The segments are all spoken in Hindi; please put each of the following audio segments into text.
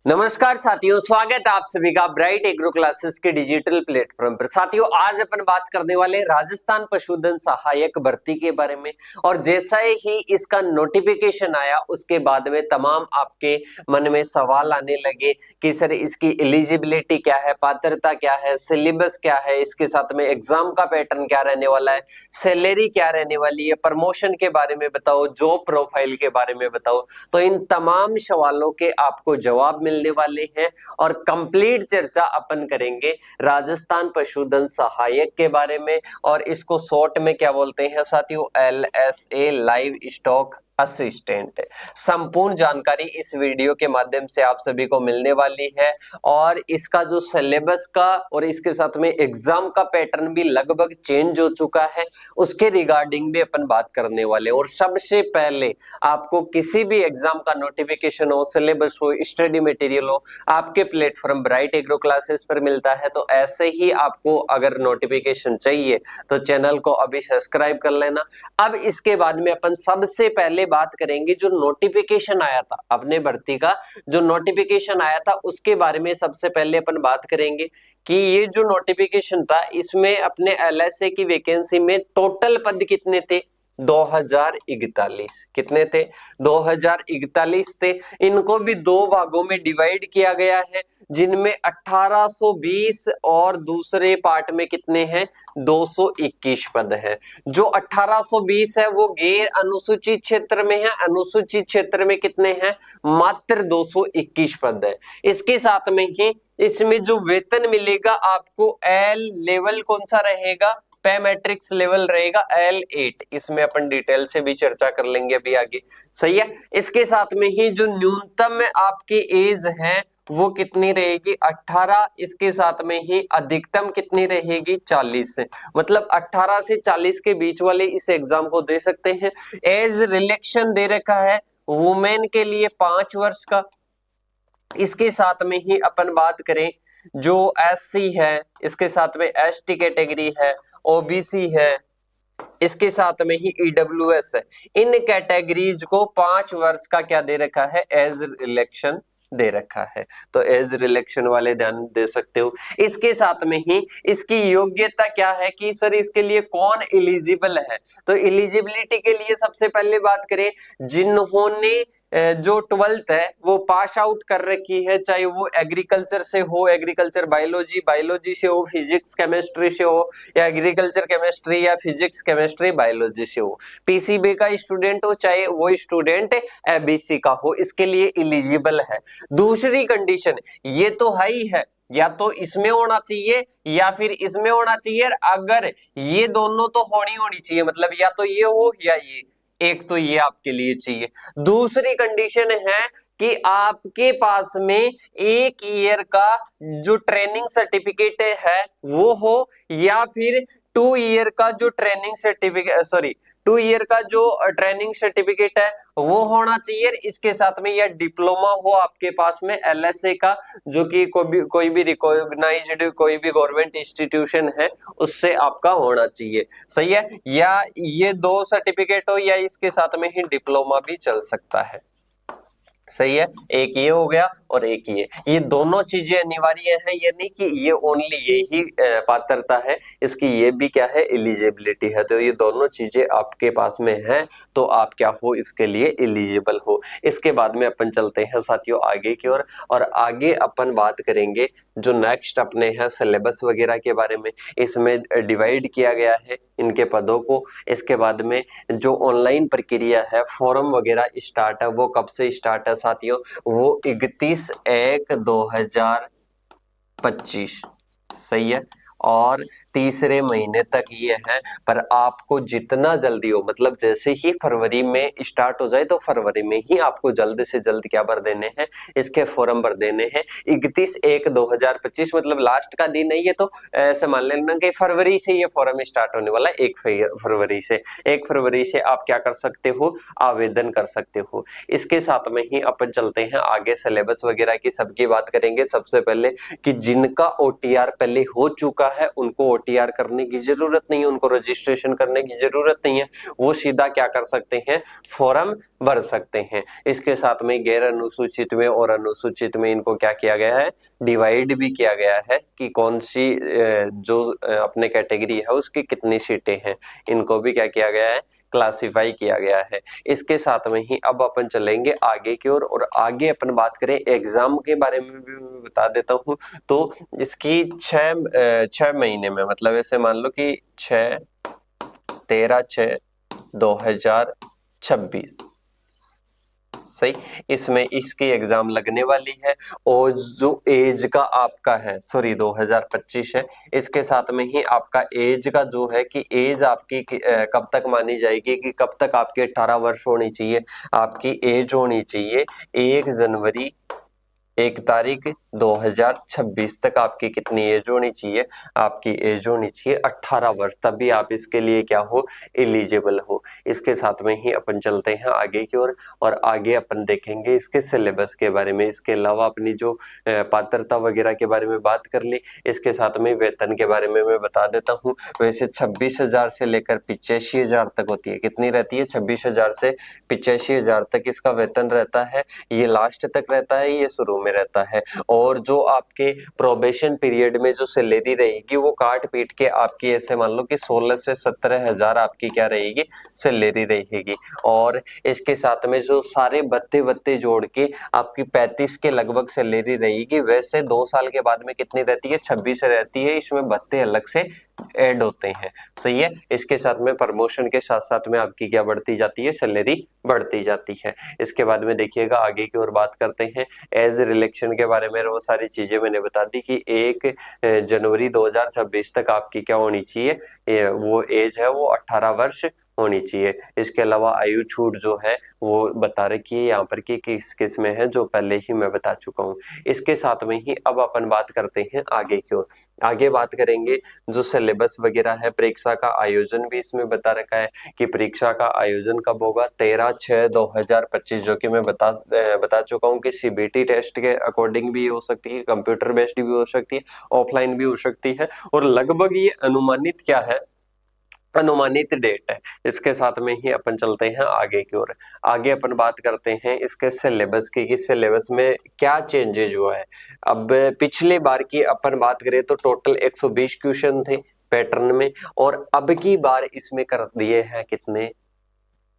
नमस्कार साथियों, स्वागत है आप सभी का ब्राइट एग्रो क्लासेस के डिजिटल प्लेटफॉर्म पर। साथियों, आज अपन बात करने वाले राजस्थान पशुधन सहायक भर्ती के बारे में। और जैसा ही इसका नोटिफिकेशन आया उसके बाद में तमाम आपके मन में सवाल आने लगे कि सर इसकी एलिजिबिलिटी क्या है, पात्रता क्या है, सिलेबस क्या है, इसके साथ में एग्जाम का पैटर्न क्या रहने वाला है, सैलरी क्या रहने वाली है, प्रमोशन के बारे में बताओ, जॉब प्रोफाइल के बारे में बताओ। तो इन तमाम सवालों के आपको जवाब मिलने वाले हैं और कंप्लीट चर्चा अपन करेंगे राजस्थान पशुधन सहायक के बारे में। और इसको शॉर्ट में क्या बोलते हैं साथियों? LSA, live stock assistant. संपूर्ण जानकारी इस वीडियो के माध्यम से आप सभी को मिलने वाली है। और इसका जो सिलेबस का और इसके साथ में एग्जाम का पैटर्न भी लगभग चेंज हो चुका है, उसके रिगार्डिंग भी अपन बात करने वाले। और सबसे पहले आपको किसी भी एग्जाम का नोटिफिकेशन हो, सिलेबस हो, स्टडी मटेरियल हो, आपके प्लेटफॉर्म ब्राइट एग्रो क्लासेस पर मिलता है। तो ऐसे ही आपको अगर नोटिफिकेशन चाहिए तो चैनल को अभी सब्सक्राइब कर लेना। अब इसके बाद में अपन सबसे पहले बात करेंगे जो नोटिफिकेशन आया था अपने भर्ती का, जो नोटिफिकेशन आया था उसके बारे में सबसे पहले अपन बात करेंगे कि ये जो नोटिफिकेशन था इसमें अपने LSA की वैकेंसी में टोटल पद कितने थे? 2041। कितने थे? 2041 थे। इनको भी दो भागों में डिवाइड किया गया है, जिनमें 1820 और दूसरे पार्ट में कितने हैं? 221 पद है। जो 1820 है वो गैर अनुसूचित क्षेत्र में है, अनुसूचित क्षेत्र में कितने हैं? मात्र 221 पद है। इसके साथ में ही इसमें जो वेतन मिलेगा आपको एल लेवल कौन सा रहेगा? पे मैट्रिक्स लेवल रहेगा L8। इसमें अपन डिटेल से भी चर्चा कर लेंगे अभी आगे। सही है। इसके साथ में ही जो न्यूनतम आपकी एज है वो कितनी रहेगी? 18। इसके साथ में ही अधिकतम कितनी रहेगी? 40। मतलब 18 से 40 के बीच वाले इस एग्जाम को दे सकते हैं। एज रिलैक्सेशन दे रखा है वुमेन के लिए 5 वर्ष का। इसके साथ में ही अपन बात करें जो SC है, इसके साथ में ST कैटेगरी है, OBC है, इसके साथ में ही EWS है, इन कैटेगरीज को 5 वर्ष का क्या दे रखा है? एज रिलैक्सेशन दे रखा है। तो एज रिलैक्सेशन वाले ध्यान दे सकते हो। इसके साथ में ही इसकी योग्यता क्या है कि सर इसके लिए कौन एलिजिबल है? तो एलिजिबिलिटी के लिए सबसे पहले बात करें जिन्होंने जो 12th है वो पास आउट कर रखी है, चाहे वो एग्रीकल्चर से हो, एग्रीकल्चर बायोलॉजी, बायोलॉजी से हो, फिजिक्स केमिस्ट्री से हो, या एग्रीकल्चर केमिस्ट्री या फिजिक्स केमिस्ट्री बायोलॉजी से हो, PCB का स्टूडेंट हो, चाहे वो स्टूडेंट ABC का हो, इसके लिए एलिजिबल है। दूसरी कंडीशन ये तो है ही है, या तो इसमें होना चाहिए या फिर इसमें होना चाहिए। अगर ये दोनों तो होनी चाहिए, मतलब या तो ये हो या ये, एक तो ये आपके लिए चाहिए। दूसरी कंडीशन है कि आपके पास में 1 ईयर का जो ट्रेनिंग सर्टिफिकेट है वो हो, या फिर 2 ईयर का जो ट्रेनिंग सर्टिफिकेट 2 ईयर का जो ट्रेनिंग सर्टिफिकेट है वो होना चाहिए। इसके साथ में या डिप्लोमा हो आपके पास में LSA का, जो कि कोई भी रिकॉग्नाइज्ड कोई भी गवर्नमेंट इंस्टीट्यूशन है उससे आपका होना चाहिए। सही है। या ये 2 सर्टिफिकेट हो या इसके साथ में ही डिप्लोमा भी चल सकता है। सही है। एक ये हो गया और एक ये दोनों चीजें अनिवार्य हैं, ये नहीं कि ये ओनली ये ही पात्रता है, इसकी ये भी क्या है? एलिजिबिलिटी है। तो ये दोनों चीजें आपके पास में हैं तो आप क्या हो? इसके लिए एलिजिबल हो। इसके बाद में अपन चलते हैं साथियों आगे की ओर, और आगे अपन बात करेंगे जो नेक्स्ट अपने हैं सिलेबस वगैरह के बारे में। इसमें डिवाइड किया गया है इनके पदों को। इसके बाद में जो ऑनलाइन प्रक्रिया है, फॉर्म वगैरह स्टार्ट है, वो कब से स्टार्ट है साथियों? वो 31/1/2025। सही है। और तीसरे महीने तक ये है। पर आपको जितना जल्दी हो, मतलब जैसे ही फरवरी में स्टार्ट हो जाए तो फरवरी में ही आपको जल्द से जल्द क्या भर देने हैं? इसके फॉर्म भर देने हैं। 31/1/2025 मतलब लास्ट का दिन है ये, तो ऐसे मान लेना कि फरवरी से ये फॉर्म स्टार्ट होने वाला है। 1 फरवरी से आप क्या कर सकते हो? आवेदन कर सकते हो। इसके साथ में ही अपन चलते हैं आगे, सिलेबस वगैरह की सबकी बात करेंगे। सबसे पहले कि जिनका OTR पहले हो चुका है उनको OTR करने की जरूरत नहीं है, उनको रजिस्ट्रेशन करने की जरूरत नहीं है, वो सीधा क्या कर सकते हैं, फॉर्म भर सकते हैं। इसके साथ में गैर अनुसूचित में और अनुसूचित में इनको क्या किया गया है, डिवाइड भी किया गया है कि कौन सी जो अपने कैटेगरी है उसकी कितनी सीटें हैं, इनको भी क्या किया गया है, क्लासिफाई किया गया है। इसके साथ में ही अब अपन चलेंगे आगे की ओर, और आगे अपन बात करें एग्जाम के बारे में भी मैं बता देता हूँ। तो इसकी 6 महीने में, मतलब ऐसे मान लो कि 13/6/2026 सही, इसमें इसकी एग्जाम लगने वाली है। और जो एज का आपका है, सॉरी 2025 है, इसके साथ में ही आपका एज का जो है कि एज आपकी कब तक मानी जाएगी, कि कब तक आपकी 18 वर्ष होनी चाहिए, आपकी एज होनी चाहिए 1 तारीख 2026 तक आपकी कितनी एज होनी चाहिए, आपकी एज होनी चाहिए 18 वर्ष, तभी आप इसके लिए क्या हो, एलिजिबल हो। इसके साथ में ही अपन चलते हैं आगे की ओर, और आगे अपन देखेंगे इसके सिलेबस के बारे में। इसके अलावा अपनी जो पात्रता वगैरह के बारे में बात कर ली, इसके साथ में वेतन के बारे में मैं बता देता हूँ। वैसे 26,000 से लेकर 85,000 तक होती है, कितनी रहती है, 26,000 से 85,000 तक इसका वेतन रहता है। ये लास्ट तक रहता है, ये शुरू में रहता है। और जो आपके प्रोबेशन पीरियड में जो सैलरी रहेगी वो काट पीट के आपकी ऐसे मान लो कि 16 से 17,000 आपकी क्या रहेगी, सैलरी रहेगी। और इसके साथ में जो सारे भत्ते वत्ते जोड़ के आपकी 35 के लगभग सैलरी रहेगी। वैसे 2 साल के बाद में कितनी रहती है, 26 रहती है, इसमें भत्ते अलग से ऐड होते हैं, सही है। इसके साथ में प्रमोशन के साथ साथ में आपकी क्या बढ़ती जाती है, सैलरी बढ़ती जाती है। इसके बाद में देखिएगा आगे की ओर बात करते हैं एज रिलेक्शन के बारे में। वो सारी चीजें मैंने बता दी कि 1 जनवरी 2026 तक आपकी क्या होनी चाहिए, वो एज है वो 18 वर्ष होनी चाहिए। इसके अलावा आयु छूट जो है वो बता रखी है यहाँ पर कि किस किस में है, जो पहले ही मैं बता चुका हूँ। इसके साथ में ही अब अपन बात करते हैं आगे की ओर। आगे बात करेंगे जो सिलेबस वगैरह है, परीक्षा का आयोजन भी इसमें बता रखा है कि परीक्षा का आयोजन कब होगा, 13/6/2025, जो कि मैं बता चुका हूँ कि CBT टेस्ट के अकॉर्डिंग भी हो सकती है, कंप्यूटर बेस्ड भी हो सकती है, ऑफलाइन भी हो सकती है। और लगभग ये अनुमानित क्या है, अनुमानित डेट है। इसके साथ में ही अपन चलते हैं आगे की ओर। आगे अपन बात करते हैं इसके सिलेबस की कि सिलेबस में क्या चेंजेज हुआ है। अब पिछले बार की अपन बात करें तो टोटल 120 क्वेश्चन थे पैटर्न में, और अब की बार इसमें कर दिए हैं कितने,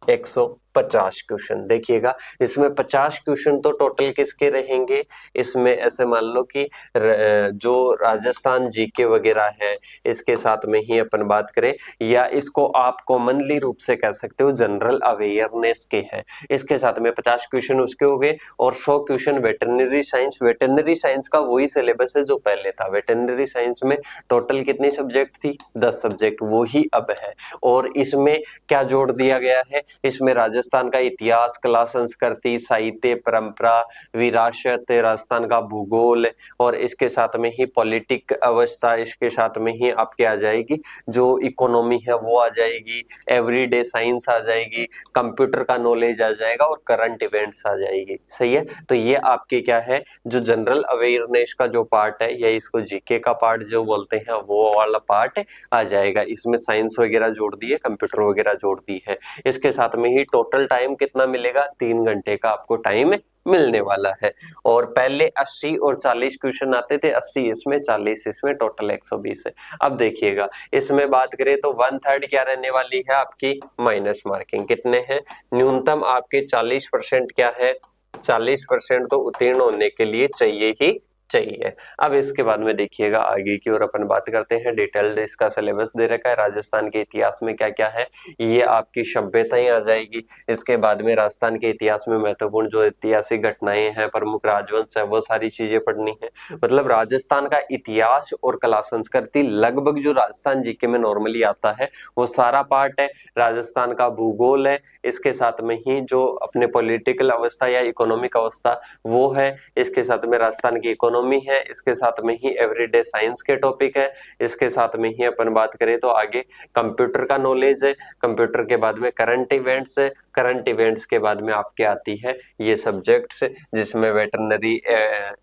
150 क्वेश्चन। देखिएगा इसमें 50 क्वेश्चन तो टोटल किसके रहेंगे, इसमें ऐसे मान लो कि जो राजस्थान जीके वगैरह है, इसके साथ में ही अपन बात करें, या इसको आप कॉमनली रूप से कह सकते हो जनरल अवेयरनेस के हैं। इसके साथ में 50 क्वेश्चन उसके हो गए, और 100 question veterinary science. Veterinary science का वही सिलेबस है जो पहले था। वेटरनरी साइंस में टोटल कितनी सब्जेक्ट थी, 10 सब्जेक्ट, वही अब है। और इसमें क्या जोड़ दिया गया है, इसमें राजस्थान का इतिहास, कला, संस्कृति, साहित्य, परंपरा, विरासत, राजस्थान का भूगोल, और इसके साथ में ही पॉलिटिक अवस्था, इसके साथ में ही आपके आ जाएगी जो इकोनॉमी है वो आ जाएगी, एवरीडे साइंस आ जाएगी, कंप्यूटर का नॉलेज आ जाएगा, और करंट इवेंट्स आ जाएगी, सही है। तो ये आपके क्या है, जो जनरल अवेयरनेस का जो पार्ट है, या इसको जीके का पार्ट जो बोलते हैं, वो वाला पार्ट आ जाएगा। इसमें साइंस वगैरह जोड़ दी है, कंप्यूटर वगैरह जोड़ दी है। इसके साथ में ही टोटल टाइम कितना मिलेगा, 3 घंटे का आपको टाइम मिलने वाला है। और पहले 80 और 40 क्वेश्चन आते थे, 80 इसमें, 40 इसमें, टोटल 120 है। अब देखिएगा इसमें बात करें तो 1/3 क्या रहने वाली है आपकी, माइनस मार्किंग। कितने हैं, न्यूनतम आपके 40% क्या है, 40% तो उत्तीर्ण होने के लिए चाहिए ही चाहिए। अब इसके बाद में देखिएगा आगे की ओर अपन बात करते हैं। डिटेल्ड इसका सिलेबस दे रखा है। राजस्थान के इतिहास में क्या क्या है, ये आपकी सभ्यताएं आ जाएगी। इसके बाद में राजस्थान के इतिहास में महत्वपूर्ण जो ऐतिहासिक घटनाएं हैं, प्रमुख राजवंश है, वो सारी चीजें पढ़नी है। मतलब राजस्थान का इतिहास और कला संस्कृति लगभग जो राजस्थान जीके में नॉर्मली आता है वो सारा पार्ट है। राजस्थान का भूगोल है, इसके साथ में ही जो अपने पॉलिटिकल अवस्था या इकोनॉमिक अवस्था वो है। इसके साथ में राजस्थान की इकोनॉमी इकोनॉमी है, इसके साथ में ही एवरीडे साइंस के टॉपिक है, इसके साथ में ही अपन बात करें तो आगे कंप्यूटर का नॉलेज है, कंप्यूटर के बाद में करंट इवेंट्स है, करंट इवेंट्स के बाद में आपके आती है ये सब्जेक्ट्स जिसमें वेटरनरी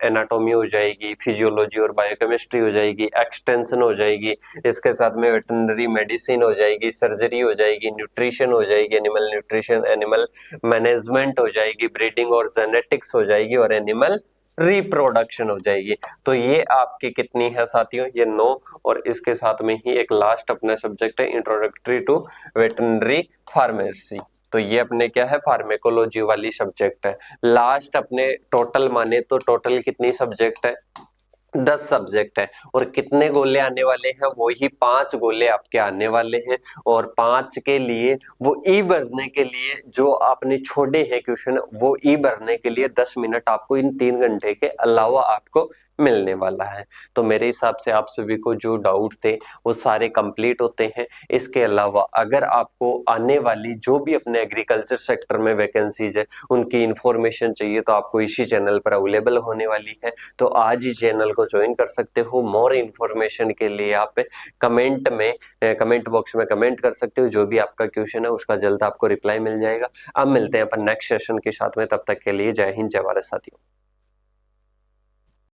एनाटॉमी हो जाएगी, फिजियोलॉजी और बायोकेमिस्ट्री हो जाएगी, एक्सटेंशन हो जाएगी, इसके साथ में वेटरनरी मेडिसिन हो जाएगी, सर्जरी हो जाएगी, न्यूट्रिशन हो जाएगी, एनिमल न्यूट्रिशन, एनिमल मैनेजमेंट हो जाएगी, ब्रीडिंग और जेनेटिक्स हो जाएगी और एनिमल रिप्रोडक्शन हो जाएगी। तो ये आपके कितनी है साथियों, ये 9। और इसके साथ में ही एक लास्ट अपना सब्जेक्ट है इंट्रोडक्टरी टू वेटरनरी फार्मेसी। तो ये अपने क्या है, फार्मेकोलॉजी वाली सब्जेक्ट है। लास्ट अपने टोटल माने तो टोटल कितनी सब्जेक्ट है, 10 सब्जेक्ट है। और कितने गोले आने वाले हैं, वही 5 गोले आपके आने वाले हैं। और 5 के लिए वो ई भरने के लिए जो आपने छोड़े हैं क्वेश्चन, वो ई भरने के लिए 10 मिनट आपको इन 3 घंटे के अलावा आपको मिलने वाला है। तो मेरे हिसाब से आप सभी को जो डाउट थे वो सारे कंप्लीट होते हैं। इसके अलावा अगर आपको आने वाली जो भी अपने एग्रीकल्चर सेक्टर में वैकेंसीज है उनकी इंफॉर्मेशन चाहिए तो आपको इसी चैनल पर अवेलेबल होने वाली है। तो आज ही चैनल को ज्वाइन कर सकते हो। मोर इन्फॉर्मेशन के लिए आप कमेंट बॉक्स में कमेंट कर सकते हो। जो भी आपका क्वेश्चन है उसका जल्द आपको रिप्लाई मिल जाएगा। अब मिलते हैं अपन नेक्स्ट सेशन के साथ में, तब तक के लिए जय हिंद जय भारत साथियों।